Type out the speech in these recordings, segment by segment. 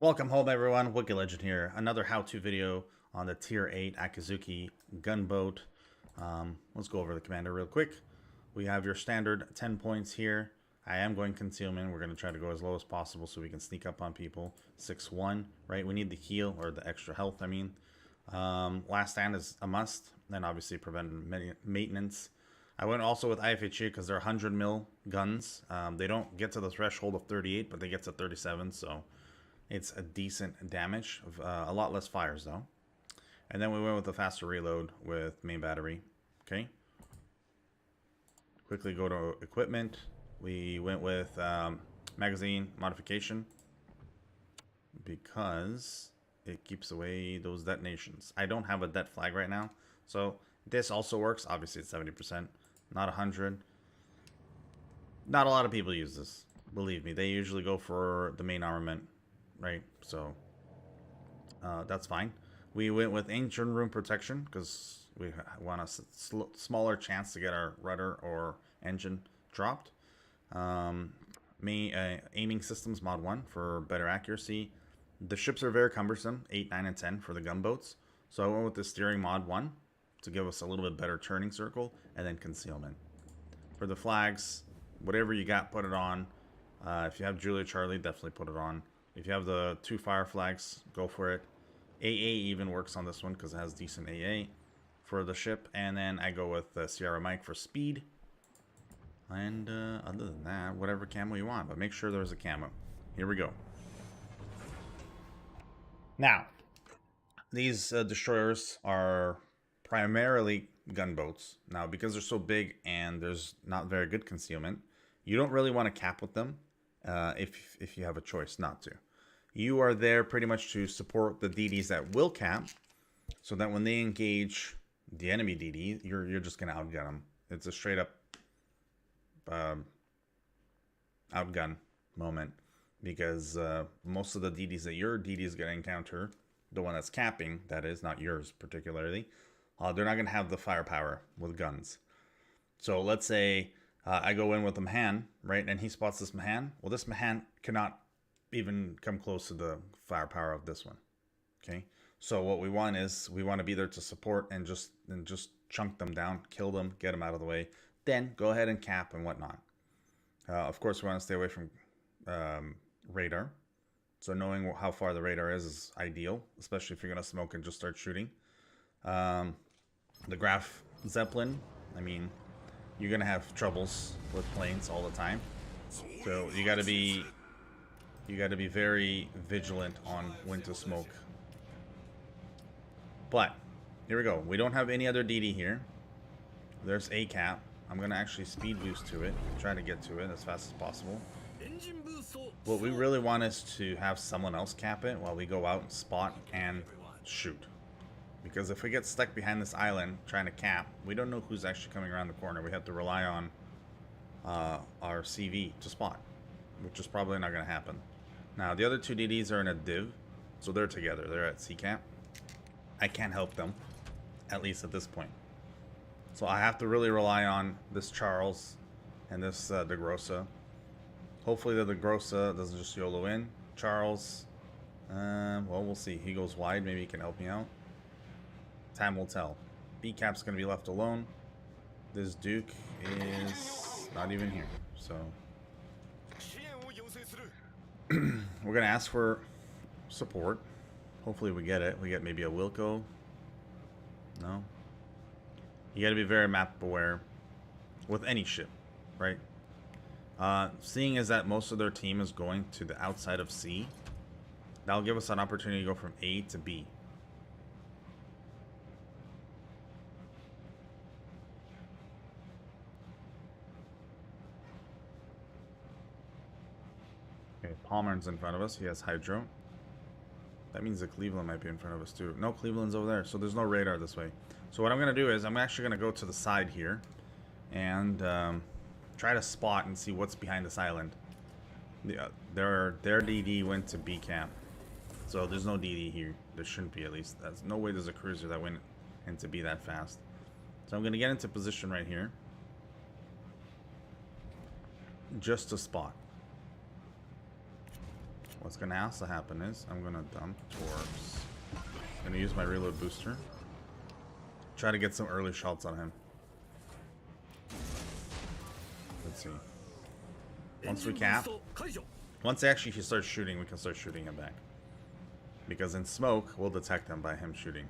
Welcome home, everyone. Wookie Legend here. Another how-to video on the Tier 8 Akizuki Gunboat. Let's go over the commander real quick. We have your standard 10 points here. I am going concealment. We're going to try to go as low as possible so we can sneak up on people. 6-1, right? We need the heal, or the extra health, I mean. Last stand is a must. Then obviously prevent maintenance. I went also with ifhe because they're 100 mil guns. They don't get to the threshold of 38, but they get to 37, so it's a decent damage. A lot less fires, though. And then we went with the faster reload with main battery. Okay. Quickly go to equipment. We went with magazine modification because it keeps away those detonations. I don't have a det flag right now, so this also works. Obviously, it's 70%, not 100. Not a lot of people use this. Believe me, they usually go for the main armament. Right, so that's fine. We went with engine room protection because we want a smaller chance to get our rudder or engine dropped. Aiming systems mod 1 for better accuracy. The ships are very cumbersome, 8, 9, and 10 for the gunboats. So I went with the steering mod 1 to give us a little bit better turning circle, and then concealment. For the flags, whatever you got, put it on. If you have Julia Charlie, definitely put it on. If you have the 2 fire flags, go for it. AA even works on this one because it has decent AA for the ship. And then I go with the Sierra Mike for speed. And other than that, whatever camo you want. But make sure there's a camo. Here we go. Now, these destroyers are primarily gunboats. Now, because they're so big and there's not very good concealment, you don't really want to cap with them. If you have a choice not to. You are there pretty much to support the DDs that will cap, so that when they engage the enemy DD, you're just going to outgun them. It's a straight up outgun moment, because most of the DDs that your DD is going to encounter, the one that's capping, that is, not yours particularly, they're not going to have the firepower with guns. So let's say I go in with a Mahan, right, and he spots this Mahan. Well, this Mahan cannot even come close to the firepower of this one. Okay, so what we want is we want to be there to support and just chunk them down, kill them, get them out of the way. Then go ahead and cap and whatnot. Of course, we want to stay away from radar. So knowing how far the radar is ideal, especially if you're going to smoke and just start shooting. The Graf Zeppelin, I mean, you're gonna have troubles with planes all the time, so you gotta be very vigilant on when to smoke. But here we go. We don't have any other DD here. There's a cap. I'm gonna actually speed boost to it, try to get to it as fast as possible. What we really want is to have someone else cap it while we go out and spot and shoot. Because if we get stuck behind this island trying to cap, we don't know who's actually coming around the corner. We have to rely on our CV to spot, which is probably not going to happen. Now, the other 2 DDs are in a div, so they're together. They're at C cap. I can't help them, at least at this point. So I have to really rely on this Charles and this De Grossa. Hopefully the De Grossa doesn't just YOLO in. Charles, well, we'll see. He goes wide. Maybe he can help me out. Time will tell. B-Cap's going to be left alone. This Duke is not even here. So we're going to ask for support. Hopefully we get it. We get maybe a Wilco. No. You got to be very map aware with any ship, right? Seeing as that most of their team is going to the outside of C, that'll give us an opportunity to go from A to B. Okay, Palmer's in front of us. He has Hydro. That means that Cleveland might be in front of us too. No, Cleveland's over there, so there's no radar this way. So what I'm going to do is I'm actually going to go to the side here and try to spot and see what's behind this island. Their DD went to B camp, so there's no DD here. There shouldn't be, at least. There's no way there's a cruiser that went into B that fast. So I'm going to get into position right here, just to spot. what's gonna also happen is I'm gonna dump torps. I'm gonna use my reload booster. Try to get some early shots on him. Let's see. Once we cap, once actually he starts shooting, we can start shooting him back. Because in smoke, we'll detect him by him shooting.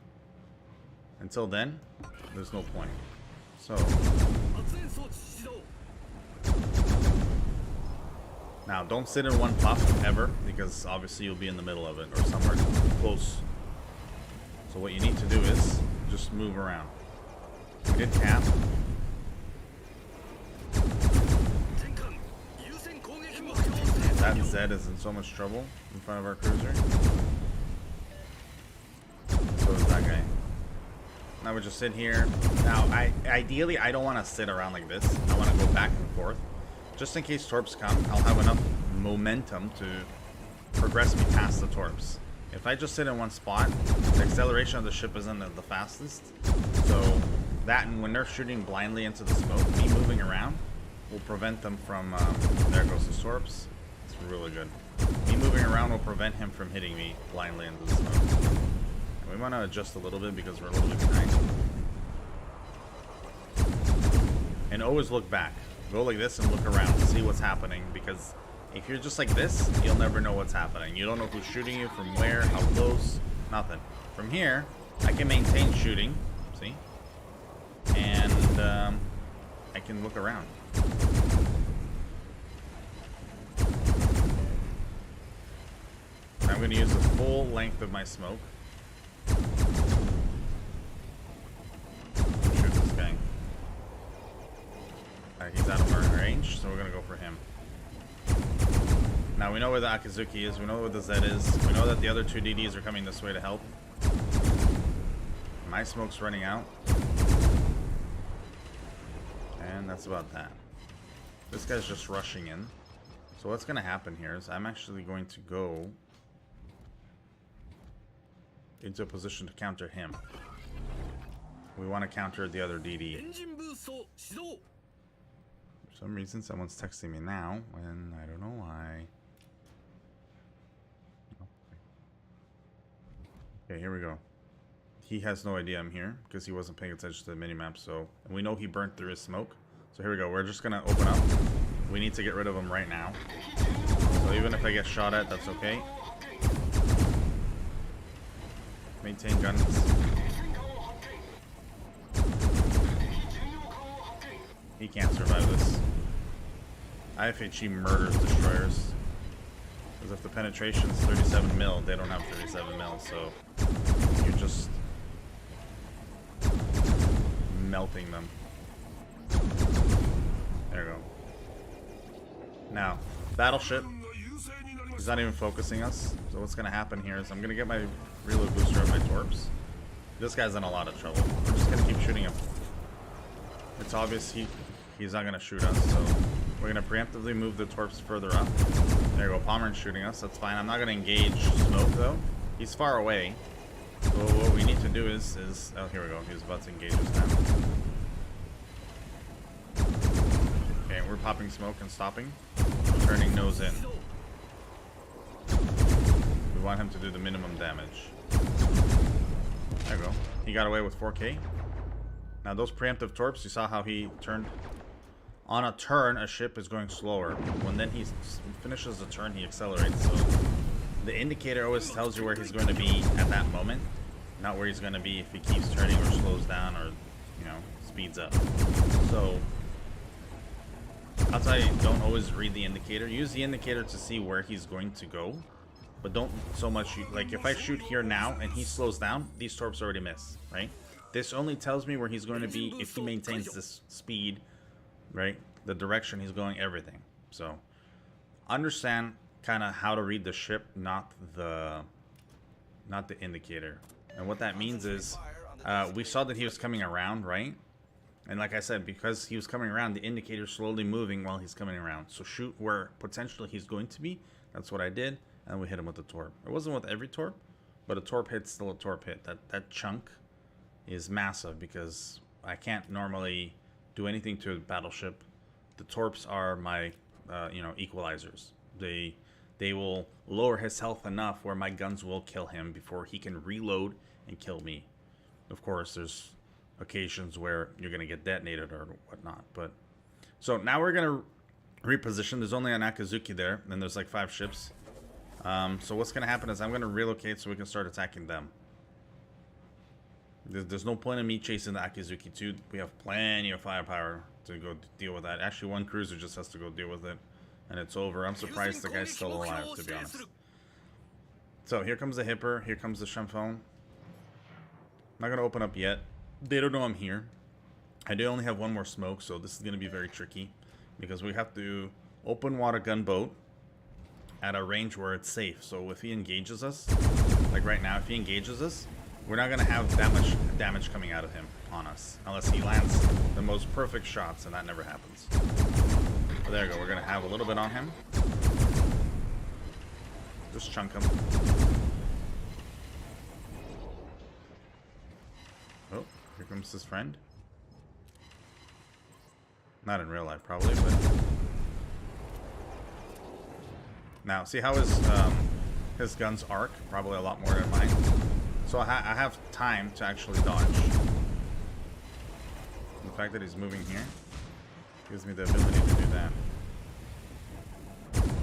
Until then, there's no point. So now don't sit in one puff ever, because obviously you'll be in the middle of it or somewhere close. So what you need to do is just move around. We did cap. That Z is in so much trouble in front of our cruiser. So is that guy. Now we just sit here. Now, ideally, I don't want to sit around like this. I want to go back and forth. Just in case torps come, I'll have enough momentum to progress me past the torps. If I just sit in one spot, the acceleration of the ship isn't the fastest. So that, and when they're shooting blindly into the smoke, me moving around will prevent them from, there goes the torps. It's really good. Me moving around will prevent him from hitting me blindly into the smoke. And we want to adjust a little bit because we're a little bit behind. And always look back. Go like this and look around to see what's happening, because if you're just like this, you'll never know what's happening. You don't know who's shooting you, from where, how close, nothing. From here, I can maintain shooting, see? And I can look around. I'm going to use the full length of my smoke. Shoot this guy. He's out of range, so we're going to go for him. Now we know where the Akizuki is, we know where the Z is, we know that the other two DDs are coming this way to help. My smoke's running out. And that's about that. This guy's just rushing in. So what's going to happen here is I'm actually going to go into a position to counter him. We want to counter the other DD. For some reason, someone's texting me now, and I don't know why. Okay, here we go. He has no idea I'm here because he wasn't paying attention to the minimap. So, and we know he burnt through his smoke. So here we go. We're just gonna open up. We need to get rid of him right now. So even if I get shot at, that's okay. Maintain guns. He can't survive this. IFHE murders destroyers. Because if the penetration is 37 mil, they don't have 37 mil, so you're just melting them. There we go. Now, battleship is not even focusing us, so what's going to happen here is I'm going to get my reload booster of my torps. This guy's in a lot of trouble. I'm just going to keep shooting him. It's obvious he's not going to shoot us, so we're going to preemptively move the torps further up. There you go, Pomeran's shooting us, that's fine. I'm not going to engage smoke though. He's far away. So what we need to do is oh, here we go, he's about to engage us now. Okay, we're popping smoke and stopping. Turning nose in. We want him to do the minimum damage. There you go. He got away with 4K. Now those preemptive torps, you saw how he turned. On a turn, a ship is going slower. When then he finishes the turn, he accelerates. So the indicator always tells you where he's going to be at that moment, not where he's going to be if he keeps turning or slows down or, you know, speeds up. So I'll tell you, don't always read the indicator. Use the indicator to see where he's going to go, but don't so much, like if I shoot here now and he slows down, these torps already miss, right? This only tells me where he's going to be if he maintains this speed, right? The direction he's going, everything. So understand kind of how to read the ship, not the indicator. And what that means is we saw that he was coming around, right? And like I said, because he was coming around, the indicator's slowly moving while he's coming around. So shoot where potentially he's going to be. That's what I did, and we hit him with the torp. It wasn't with every torp, but a torp hit's still a torp hit. That chunk is massive because I can't normally do anything to a battleship. The torps are my you know, equalizers. They they will lower his health enough where my guns will kill him before he can reload and kill me. Of course, there's occasions where you're going to get detonated or whatnot. But so now we're going to reposition. There's only an Akizuki there, and there's like 5 ships. So what's going to happen is I'm going to relocate so we can start attacking them. There's no point in me chasing the Akizuki too. We have plenty of firepower to go deal with that. Actually, one cruiser just has to go deal with it, and it's over. I'm surprised the guy's still alive, to be honest. So here comes the Hipper. Here comes the Shamphone. I'm not going to open up yet. They don't know I'm here. I do only have one more smoke, so this is going to be very tricky, because we have to open water gunboat at a range where it's safe. So if he engages us, like right now, if he engages us, we're not going to have that much damage coming out of him on us, unless he lands the most perfect shots, and that never happens. But there you go. We're going to have a little bit on him. Just chunk him. Oh, here comes his friend. Not in real life, probably, but... Now, see how his guns arc? Probably a lot more than mine. So I have time to actually dodge. The fact that he's moving here gives me the ability to do that.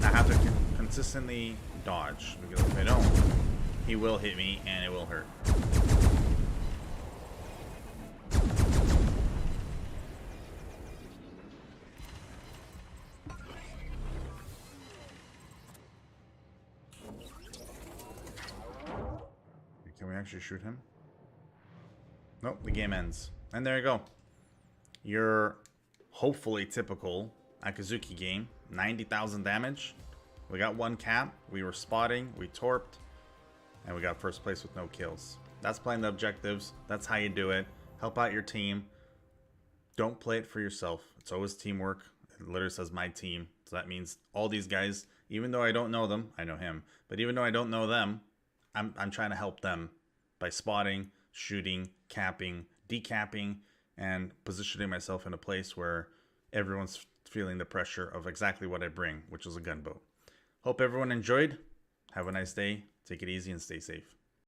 I have to consistently dodge, because if I don't, he will hit me and it will hurt. Can we actually shoot him? Nope, the game ends. And there you go. Your hopefully typical Akizuki game. 90,000 damage. We got 1 cap. We were spotting. We torped. And we got first place with no kills. That's playing the objectives. That's how you do it. Help out your team. Don't play it for yourself. It's always teamwork. It literally says my team. So that means all these guys, even though I don't know them, I know him. But even though I don't know them, I'm trying to help them by spotting, shooting, capping, decapping, and positioning myself in a place where everyone's feeling the pressure of exactly what I bring, which is a gunboat. Hope everyone enjoyed. Have a nice day. Take it easy and stay safe.